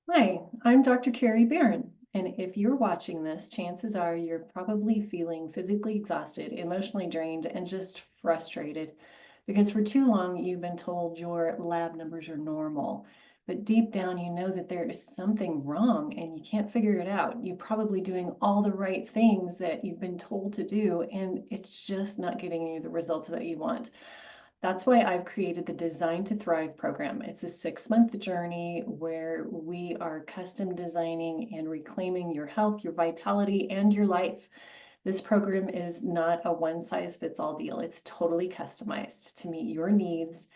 Hi, I'm Dr. Kari Barron, and if you're watching this, chances are you're probably feeling physically exhausted, emotionally drained, and just frustrated because for too long you've been told your lab numbers are normal. But deep down, you know that there is something wrong and you can't figure it out. You're probably doing all the right things that you've been told to do, and it's just not getting you the results that you want. That's why I've created the Design to Thrive program. It's a 6-month journey where we are custom designing and reclaiming your health, your vitality, and your life. This program is not a one size fits all deal. It's totally customized to meet your needs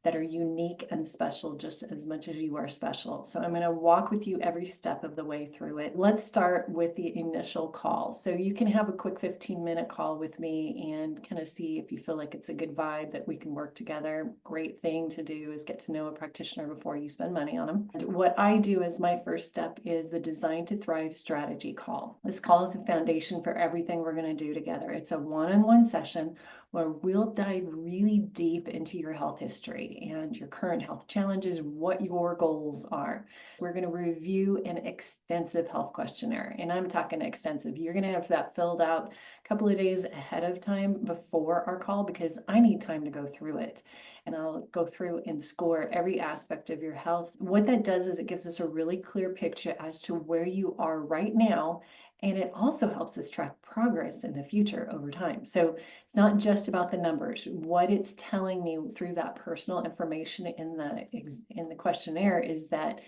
that are unique and special just as much as you are special. So I'm going to walk with you every step of the way through it. Let's start with the initial call. So you can have a quick 15-minute call with me and kind of see if you feel like it's a good vibe that we can work together. Great thing to do is get to know a practitioner before you spend money on them. And what I do as my first step is the Design to Thrive strategy call. This call is the foundation for everything we're going to do together. It's a one-on-one session where we'll dive really deep into your health history and your current health challenges, what your goals are. We're going to review an extensive health questionnaire, and I'm talking extensive. You're going to have that filled out a couple of days ahead of time before our call because I need time to go through it. And I'll go through and score every aspect of your health. What that does is it gives us a really clear picture as to where you are right now, and it also helps us track progress in the future over time. So it's not just about the numbers. What it's telling me through that personal information in the questionnaire is that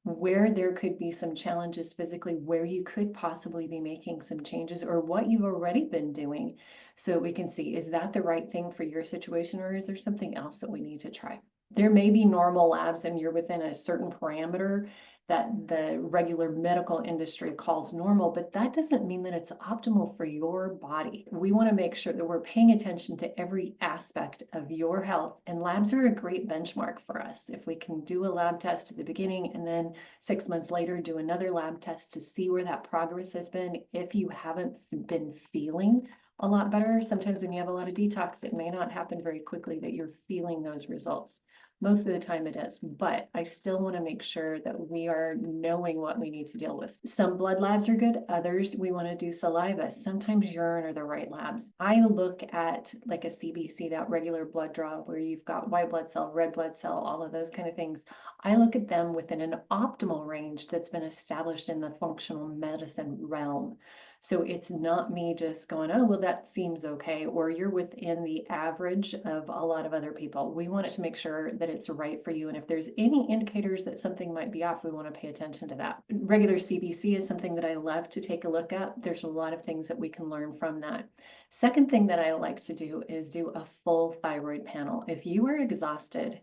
where there could be some challenges physically, where you could possibly be making some changes, or what you've already been doing, so we can see, is that the right thing for your situation, or is there something else that we need to try? There may be normal labs and you're within a certain parameter that the regular medical industry calls normal, but that doesn't mean that it's optimal for your body. We want to make sure that we're paying attention to every aspect of your health, and labs are a great benchmark for us. If we can do a lab test at the beginning and then 6 months later do another lab test to see where that progress has been, if you haven't been feeling a lot better, sometimes when you have a lot of detox, it may not happen very quickly that you're feeling those results. Most of the time it is, but I still want to make sure that we are knowing what we need to deal with. Some blood labs are good, others we want to do saliva. Sometimes urine are the right labs. I look at like a CBC, that regular blood draw where you've got white blood cell, red blood cell, all of those kind of things. I look at them within an optimal range that's been established in the functional medicine realm. So it's not me just going, oh, well, that seems okay, or you're within the average of a lot of other people. We want it to make sure that it's right for you. And if there's any indicators that something might be off, we want to pay attention to that. Regular CBC is something that I love to take a look at. There's a lot of things that we can learn from that. Second thing that I like to do is do a full thyroid panel. If you are exhausted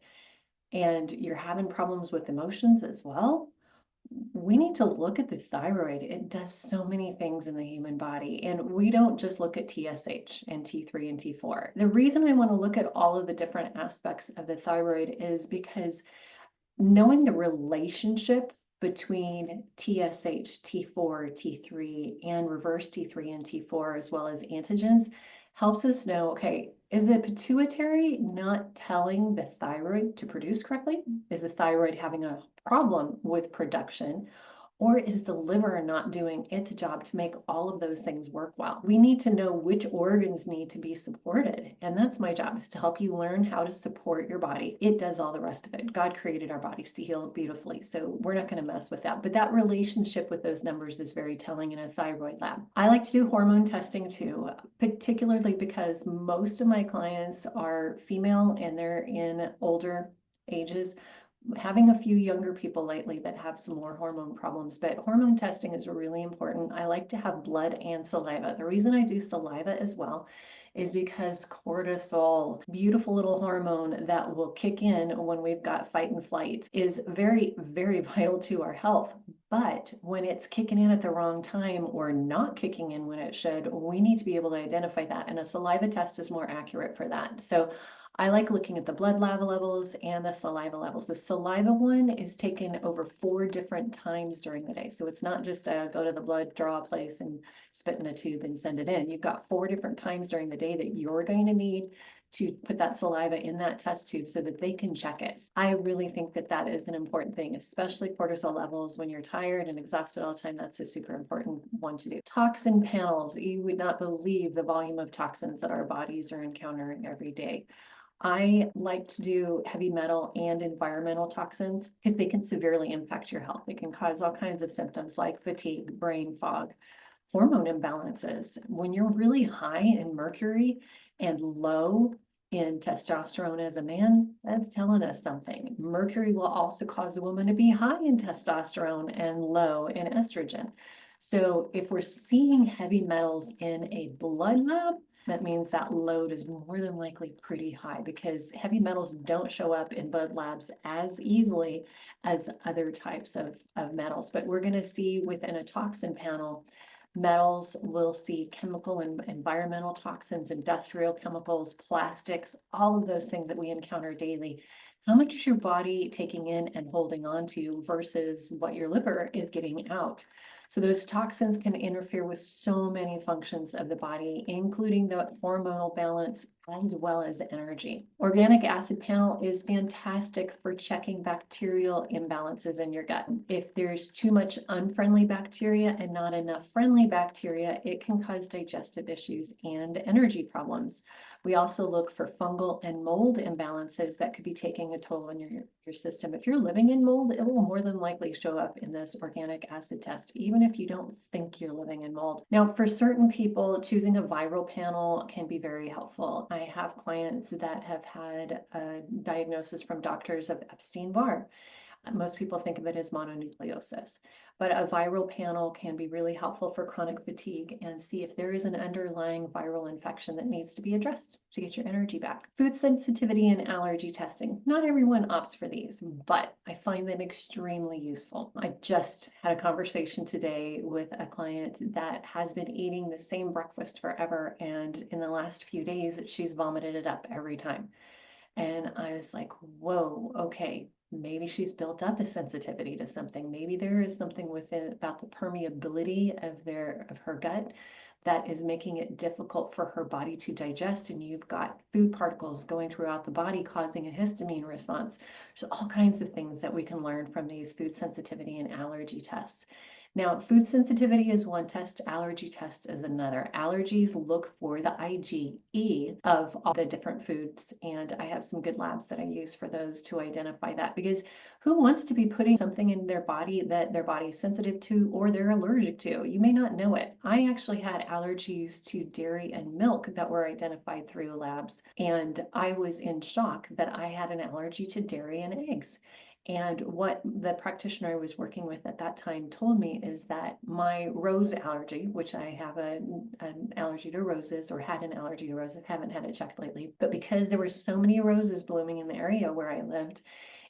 and you're having problems with emotions as well, we need to look at the thyroid. It does so many things in the human body, and we don't just look at TSH and T3 and T4. The reason I want to look at all of the different aspects of the thyroid is because knowing the relationship between TSH, T4, T3, and reverse T3 and T4, as well as antigens, helps us know, okay, is the pituitary not telling the thyroid to produce correctly? Is the thyroid having a problem with production? Or is the liver not doing its job to make all of those things work well? We need to know which organs need to be supported. And that's my job, is to help you learn how to support your body. It does all the rest of it. God created our bodies to heal beautifully. So we're not going to mess with that. But that relationship with those numbers is very telling in a thyroid lab. I like to do hormone testing too, particularly because most of my clients are female and they're in older ages. Having a few younger people lately that have some more hormone problems, but hormone testing is really important. I like to have blood and saliva. The reason I do saliva as well is because cortisol, beautiful little hormone that will kick in when we've got fight and flight, is very, very vital to our health. But when it's kicking in at the wrong time or not kicking in when it should, we need to be able to identify that. And a saliva test is more accurate for that. So I like looking at the blood lava levels and the saliva levels. The saliva one is taken over 4 different times during the day. So it's not just go to the blood draw place and spit in a tube and send it in. You've got 4 different times during the day that you're going to need to put that saliva in that test tube so that they can check it. I really think that that is an important thing, especially cortisol levels when you're tired and exhausted all the time. That's a super important one to do. Toxin panels. You would not believe the volume of toxins that our bodies are encountering every day. I like to do heavy metal and environmental toxins because they can severely impact your health. They can cause all kinds of symptoms like fatigue, brain fog, hormone imbalances. When you're really high in mercury and low in testosterone as a man, that's telling us something. Mercury will also cause a woman to be high in testosterone and low in estrogen. So if we're seeing heavy metals in a blood lab, that means that load is more than likely pretty high because heavy metals don't show up in blood labs as easily as other types of metals. But we're going to see within a toxin panel, metals, we'll see chemical and environmental toxins, industrial chemicals, plastics, all of those things that we encounter daily. How much is your body taking in and holding on to versus what your liver is getting out? So those toxins can interfere with so many functions of the body, including the hormonal balance as well as energy. Organic acid panel is fantastic for checking bacterial imbalances in your gut. If there's too much unfriendly bacteria and not enough friendly bacteria, it can cause digestive issues and energy problems. We also look for fungal and mold imbalances that could be taking a toll on your system. If you're living in mold, it will more than likely show up in this organic acid test, even if you don't think you're living in mold. Now, for certain people, choosing a viral panel can be very helpful. I have clients that have had a diagnosis from doctors of Epstein-Barr. Most people think of it as mononucleosis, but a viral panel can be really helpful for chronic fatigue and see if there is an underlying viral infection that needs to be addressed to get your energy back. Food sensitivity and allergy testing. Not everyone opts for these, but I find them extremely useful. I just had a conversation today with a client that has been eating the same breakfast forever, and in the last few days, she's vomited it up every time. And I was like, whoa, okay, maybe she's built up a sensitivity to something. Maybe there is something within about the permeability of her gut that is making it difficult for her body to digest. And you've got food particles going throughout the body causing a histamine response. There's all kinds of things that we can learn from these food sensitivity and allergy tests. Now, food sensitivity is one test, allergy test is another. Allergies look for the IgE of all the different foods, and I have some good labs that I use for those to identify that, because who wants to be putting something in their body that their body is sensitive to or they're allergic to? You may not know it. I actually had allergies to dairy and milk that were identified through labs, and I was in shock that I had an allergy to dairy and eggs. And what the practitioner I was working with at that time told me is that my rose allergy, which I have an allergy to roses, or had an allergy to roses, haven't had it checked lately, but because there were so many roses blooming in the area where I lived,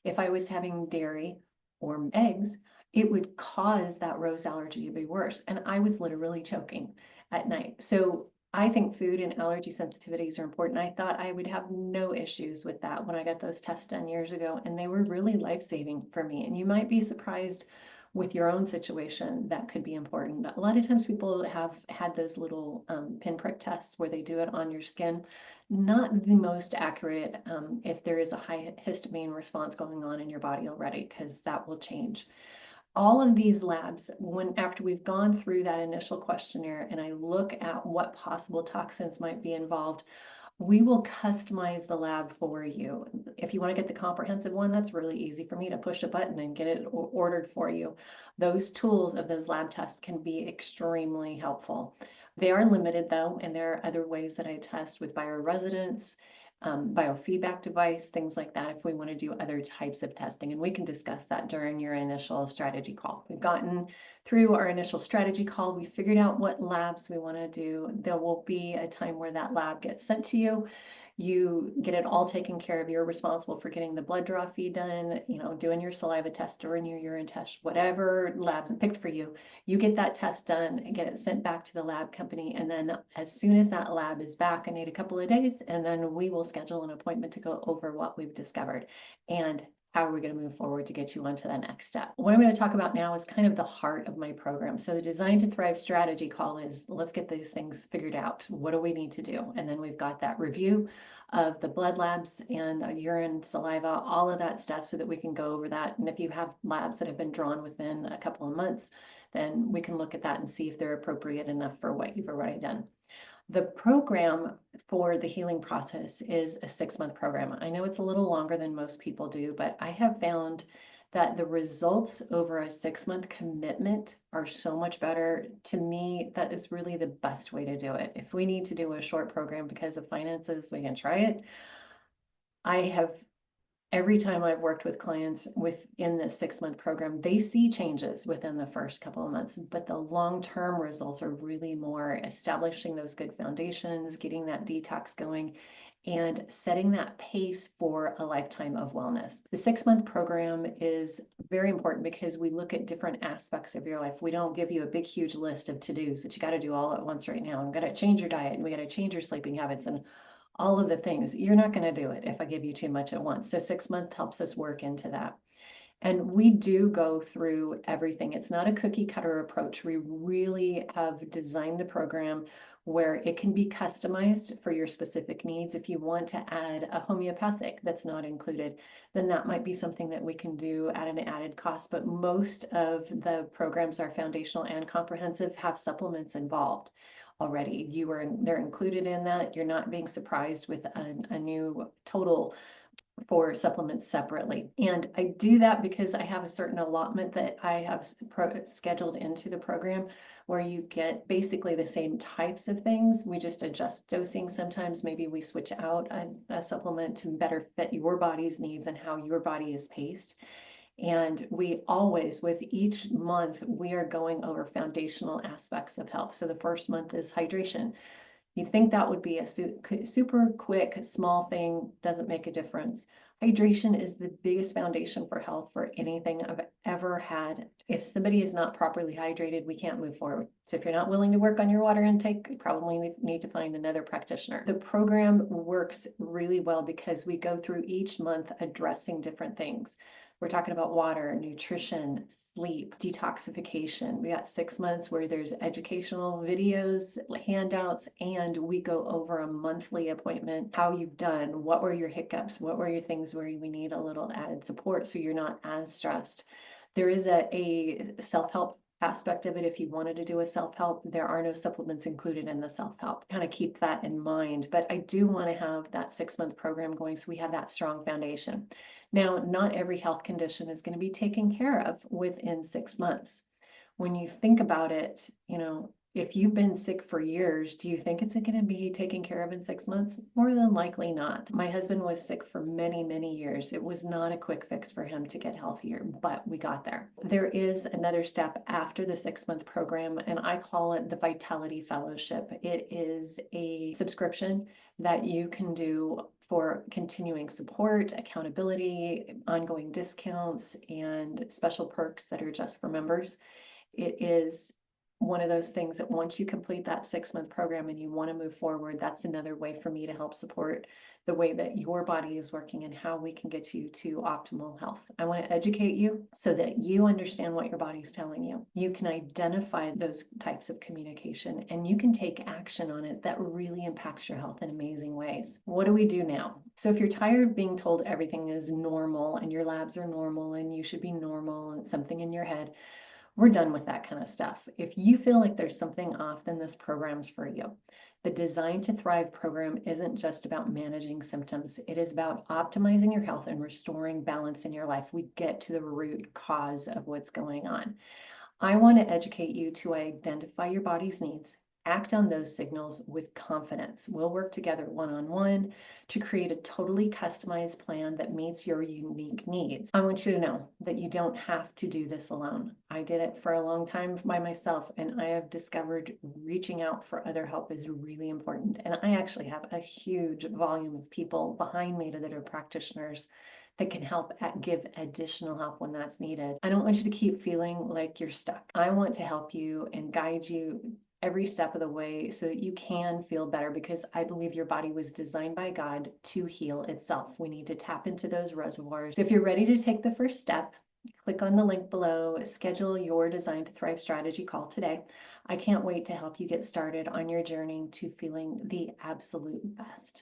if I was having dairy or eggs, it would cause that rose allergy to be worse. And I was literally choking at night. So I think food and allergy sensitivities are important. I thought I would have no issues with that when I got those tests done years ago, and they were really life-saving for me. And you might be surprised with your own situation that could be important. A lot of times people have had those little pinprick tests where they do it on your skin. Not the most accurate if there is a high histamine response going on in your body already, because that will change. All of these labs, after we've gone through that initial questionnaire and I look at what possible toxins might be involved, we will customize the lab for you. If you want to get the comprehensive one, that's really easy for me to push a button and get it ordered for you. Those tools of those lab tests can be extremely helpful. They are limited though, and there are other ways that I test with bioresonance, biofeedback device, things like that, if we want to do other types of testing. And we can discuss that during your initial strategy call. We've gotten through our initial strategy call. We figured out what labs we want to do. There will be a time where that lab gets sent to you. You get it all taken care of. You're responsible for getting the blood draw feed done, doing your saliva test or your urine test, whatever lab's picked for you. You get that test done and get it sent back to the lab company. And then as soon as that lab is back, I need a couple of days, and then we will schedule an appointment to go over what we've discovered and how are we going to move forward to get you on to the next step. What I'm going to talk about now is kind of the heart of my program. So the Design to Thrive strategy call is, let's get these things figured out. What do we need to do? And then we've got that review of the blood labs and urine, saliva, all of that stuff so that we can go over that. And if you have labs that have been drawn within a couple of months, then we can look at that and see if they're appropriate enough for what you've already done. The program for the healing process is a 6-month program. I know it's a little longer than most people do, but I have found that the results over a 6-month commitment are so much better. To me, that is really the best way to do it. If we need to do a short program because of finances, we can try it. I have every time I've worked with clients within this 6-month program, they see changes within the first couple of months, but the long-term results are really more establishing those good foundations, getting that detox going, and setting that pace for a lifetime of wellness. The 6-month program is very important because we look at different aspects of your life. We don't give you a big, huge list of to-dos that you got to do all at once right now. I'm going to change your diet and we got to change your sleeping habits and all of the things. You're not going to do it if I give you too much at once. So 6 months helps us work into that. And we do go through everything. It's not a cookie cutter approach. We really have designed the program where it can be customized for your specific needs. If you want to add a homeopathic that's not included, then that might be something that we can do at an added cost. But most of the programs are foundational and comprehensive, have supplements involved already. They're included in that. You're not being surprised with a new total for supplements separately. And I do that because I have a certain allotment that I have scheduled into the program where you get basically the same types of things. We just adjust dosing. Sometimes maybe we switch out a supplement to better fit your body's needs and how your body is paced. And we always, with each month, we are going over foundational aspects of health. So the first month is hydration. You think that would be a super quick, small thing, doesn't make a difference. Hydration is the biggest foundation for health for anything I've ever had. If somebody is not properly hydrated, we can't move forward. So if you're not willing to work on your water intake, you probably need to find another practitioner. The program works really well because we go through each month addressing different things. We're talking about water, nutrition, sleep, detoxification. We got 6 months where there's educational videos, handouts, and we go over a monthly appointment, how you've done, what were your hiccups, what were your things where we need a little added support so you're not as stressed. There is a self-help aspect of it. If you wanted to do a self-help, there are no supplements included in the self-help. Kind of keep that in mind. But I do want to have that 6-month program going so we have that strong foundation. Now, not every health condition is going to be taken care of within 6 months. When you think about it, if you've been sick for years, do you think it's going to be taken care of in 6 months? More than likely not. My husband was sick for many, many years. It was not a quick fix for him to get healthier, but we got there. There is another step after the 6-month program, and I call it the Vitality Fellowship. It is a subscription that you can do for continuing support, accountability, ongoing discounts, and special perks that are just for members. It is one of those things that once you complete that 6-month program and you want to move forward, that's another way for me to help support the way that your body is working and how we can get you to optimal health. I want to educate you so that you understand what your body's telling you. You can identify those types of communication and you can take action on it that really impacts your health in amazing ways. What do we do now? So if you're tired of being told everything is normal and your labs are normal and you should be normal and something in your head, we're done with that kind of stuff. If you feel like there's something off, then this program's for you. The Design to Thrive program isn't just about managing symptoms. It is about optimizing your health and restoring balance in your life. We get to the root cause of what's going on. I want to educate you to identify your body's needs, act on those signals with confidence. We'll work together one-on-one to create a totally customized plan that meets your unique needs. I want you to know that you don't have to do this alone. I did it for a long time by myself, and I have discovered reaching out for other help is really important. And I actually have a huge volume of people behind me that are practitioners that can help give additional help when that's needed. I don't want you to keep feeling like you're stuck. I want to help you and guide you every step of the way so that you can feel better, because I believe your body was designed by God to heal itself. We need to tap into those reservoirs. So if you're ready to take the first step, click on the link below, schedule your Design to Thrive strategy call today. I can't wait to help you get started on your journey to feeling the absolute best.